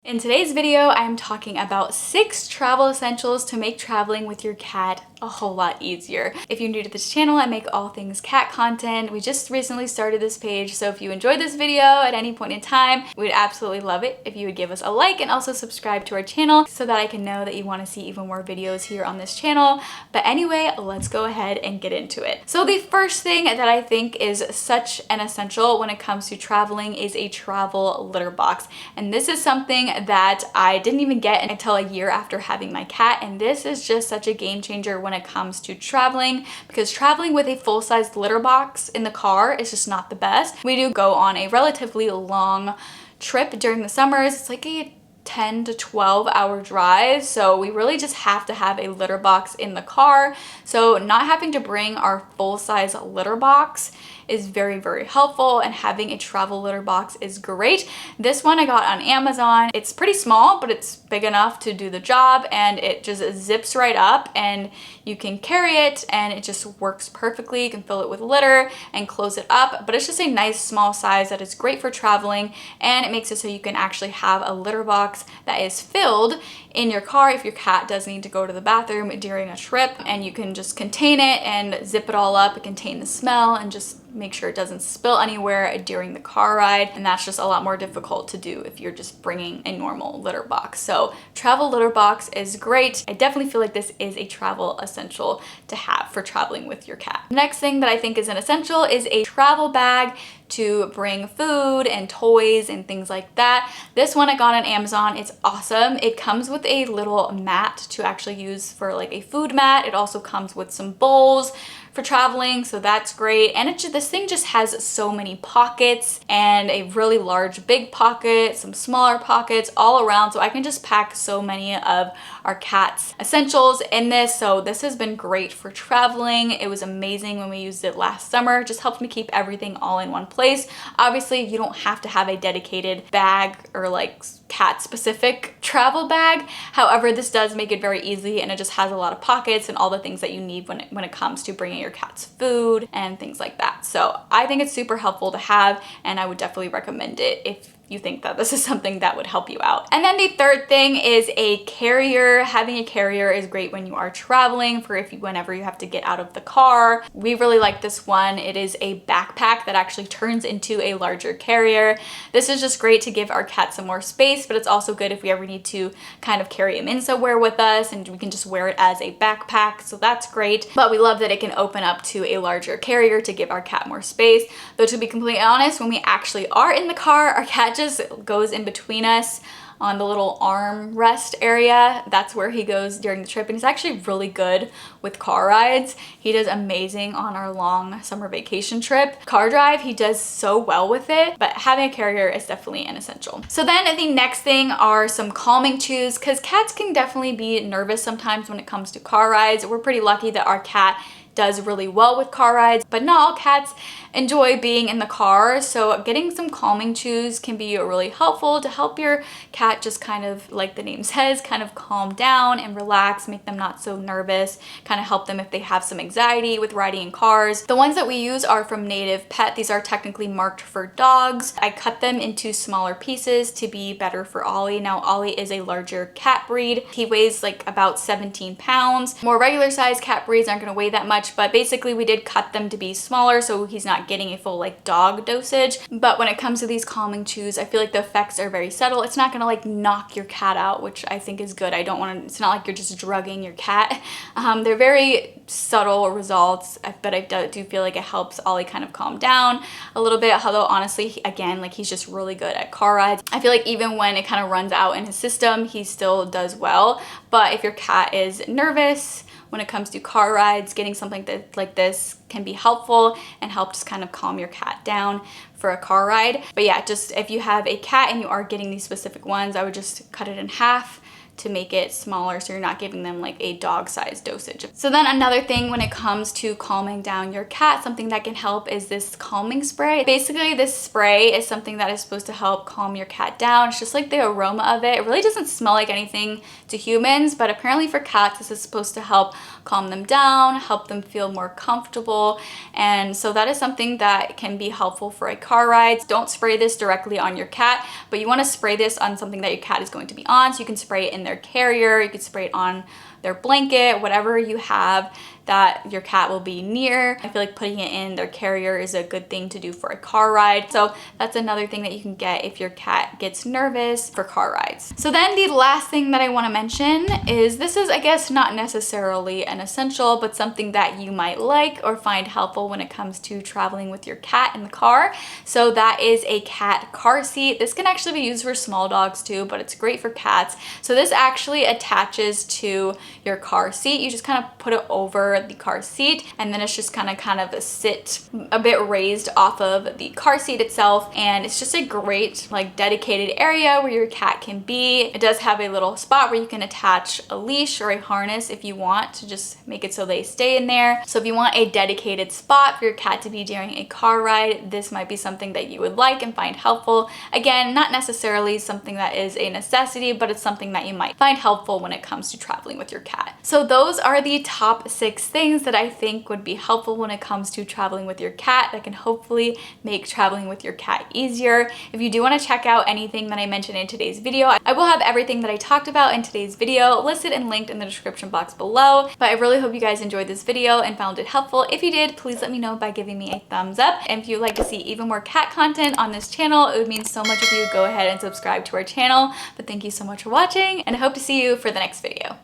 In today's video, I'm talking about 6 travel essentials to make traveling with your cat a whole lot easier. If you're new to this channel, I make all things cat content. We just recently started this page, so if you enjoyed this video at any point in time, we'd absolutely love it if you would give us a like and also subscribe to our channel so that I can know that you want to see even more videos here on this channel. But anyway, let's go ahead and get into it. So the first thing that I think is such an essential when it comes to traveling is a travel litter box. And this is something that I didn't even get until a year after having my cat, and this is just such a game changer when it comes to traveling, because traveling with a full-size litter box in the car is just not the best. We do go on a relatively long trip during the summers. It's like a 10 to 12 hour drive, so we really just have to have a litter box in the car. So not having to bring our full-size litter box is very helpful, and having a travel litter box is great. This one I got on Amazon. It's pretty small, but it's big enough to do the job, and it just zips right up and you can carry it and it just works perfectly. You can fill it with litter and close it up, but it's just a nice small size that is great for traveling, and it makes it so you can actually have a litter box that is filled in your car if your cat does need to go to the bathroom during a trip, and you can just contain it and zip it all up and contain the smell and just make sure it doesn't spill anywhere during the car ride. And that's just a lot more difficult to do if you're just bringing a normal litter box. So travel litter box is great. I definitely feel like this is a travel essential to have for traveling with your cat. Next thing that I think is an essential is a travel bag to bring food and toys and things like that. This one I got on Amazon. It's awesome. It comes with a little mat to actually use for like a food mat. It also comes with some bowls for traveling, so that's great. And this thing just has so many pockets, and a really large big pocket, some smaller pockets all around, so I can just pack so many of our cat's essentials in this. So this has been great for traveling. It was amazing when we used it last summer. It just helped me keep everything all in one place. Obviously, you don't have to have a dedicated bag or like cat specific travel bag. However, this does make it very easy, and it just has a lot of pockets and all the things that you need when it comes to bringing your cat's food and things like that. So I think it's super helpful to have, and I would definitely recommend it if you think that this is something that would help you out. And then the third thing is a carrier. Having a carrier is great when you are traveling, for whenever you have to get out of the car. We really like this one. It is a backpack that actually turns into a larger carrier. This is just great to give our cat some more space, but it's also good if we ever need to kind of carry him in somewhere with us, and we can just wear it as a backpack, so that's great. But we love that it can open up to a larger carrier to give our cat more space. Though to be completely honest, when we actually are in the car, our cat just goes in between us on the little arm rest area. That's where he goes during the trip, and he's actually really good with car rides. He does amazing on our long summer vacation trip. Car drive, he does so well with it, but having a carrier is definitely an essential. So then the next thing are some calming chews, because cats can definitely be nervous sometimes when it comes to car rides. We're pretty lucky that our cat does really well with car rides, but not all cats enjoy being in the car, so getting some calming chews can be really helpful to help your cat just kind of, like the name says, kind of calm down and relax, make them not so nervous, kind of help them if they have some anxiety with riding in cars. The ones that we use are from Native Pet. These are technically marked for dogs. I cut them into smaller pieces to be better for Ollie. Now Ollie is a larger cat breed. He weighs like about 17 pounds. More regular size cat breeds aren't going to weigh that much, but basically we did cut them to be smaller so he's not getting a full like dog dosage. But when it comes to these calming chews, I feel like the effects are very subtle. It's not gonna like knock your cat out, which I think is good. It's not like you're just drugging your cat. They're very subtle results, but I do feel like it helps Ollie kind of calm down a little bit. Although honestly, again, like he's just really good at car rides. I feel like even when it kind of runs out in his system, he still does well. But if your cat is nervous when it comes to car rides, getting something like this can be helpful and help just kind of calm your cat down for a car ride. But yeah, just if you have a cat and you are getting these specific ones, I would just cut it in half to make it smaller so you're not giving them like a dog-sized dosage. So then another thing when it comes to calming down your cat, something that can help is this calming spray. Basically, this spray is something that is supposed to help calm your cat down. It's just like the aroma of it. It really doesn't smell like anything to humans, but apparently for cats, this is supposed to help calm them down, help them feel more comfortable. And so that is something that can be helpful for a car ride. Don't spray this directly on your cat, but you want to spray this on something that your cat is going to be on. So you can spray it in their carrier, you can spray it on their blanket, whatever you have that your cat will be near. I feel like putting it in their carrier is a good thing to do for a car ride. So that's another thing that you can get if your cat gets nervous for car rides. So then the last thing that I want to mention is, this is, I guess, not necessarily an essential, but something that you might like or find helpful when it comes to traveling with your cat in the car. So that is a cat car seat. This can actually be used for small dogs too, but it's great for cats. So this actually attaches to your car seat. You just kind of put it over the car seat, and then it's just kind of sit a bit raised off of the car seat itself, and it's just a great like dedicated area where your cat can be. It does have a little spot where you can attach a leash or a harness if you want to just make it so they stay in there. So if you want a dedicated spot for your cat to be during a car ride, this might be something that you would like and find helpful. Again, not necessarily something that is a necessity, but it's something that you might find helpful when it comes to traveling with your cat. So those are the top 6 things that I think would be helpful when it comes to traveling with your cat that can hopefully make traveling with your cat easier. If you do want to check out anything that I mentioned in today's video, I will have everything that I talked about in today's video listed and linked in the description box below. But I really hope you guys enjoyed this video and found it helpful. If you did, please let me know by giving me a thumbs up. And if you'd like to see even more cat content on this channel, it would mean so much if you would go ahead and subscribe to our channel. But thank you so much for watching, and I hope to see you for the next video.